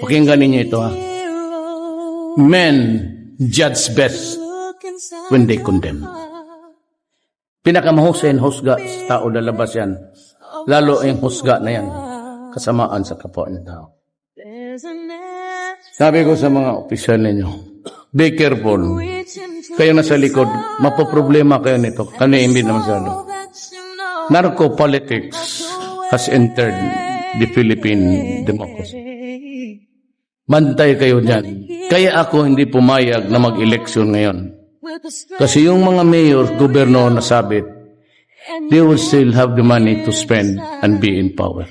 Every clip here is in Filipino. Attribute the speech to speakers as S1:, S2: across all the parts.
S1: Pakinggan ninyo ito ha. Men judge best when they condemn. Pinakamahusay ang husga sa tao, lalabas yan. Lalo ang husga na yan, kasamaan sa kapwa ng tao. Sabi ko sa mga opisyal ninyo, be careful. Kayo nasa likod, mapoproblema kayo nito. Kaniimbi na masyado. Narco-politics has entered the Philippine democracy. Bantay kayo dyan. Kaya ako hindi pumayag na mag-eleksyon ngayon. Kasi yung mga mayor, gobernador na sabit, they will still have the money to spend and be in power.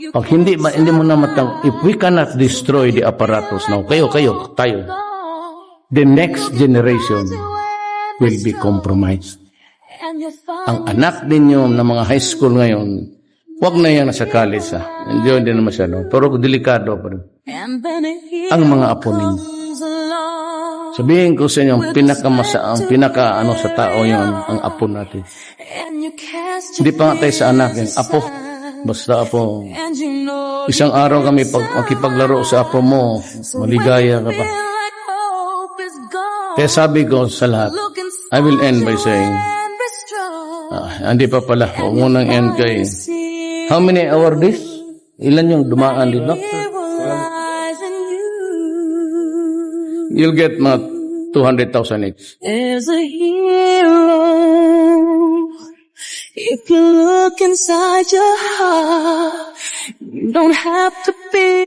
S1: Pag hindi mo na if we cannot destroy the apparatus now, tayo, the next generation will be compromised. Ang anak ninyo na mga high school ngayon, wag na yan sa college Hindi na masyado. Pero delikado pa rin. Ang mga apo ninyo. Sabihin ko sa inyo, ang pinaka sa tao yon, ang apo natin. Hindi pa nga tayo sa anak yan. Apo. Basta apo. Isang araw kami makipaglaro sa apo mo, maligaya ka pa. Kaya sabi ko sa lahat, I will end by saying, hindi pa pala, huwag mo nang end kay, how many hours this? Ilan yung dumaan dito? You'll get 200,000 each.
S2: There's a hero. If you look inside your heart, you don't have to be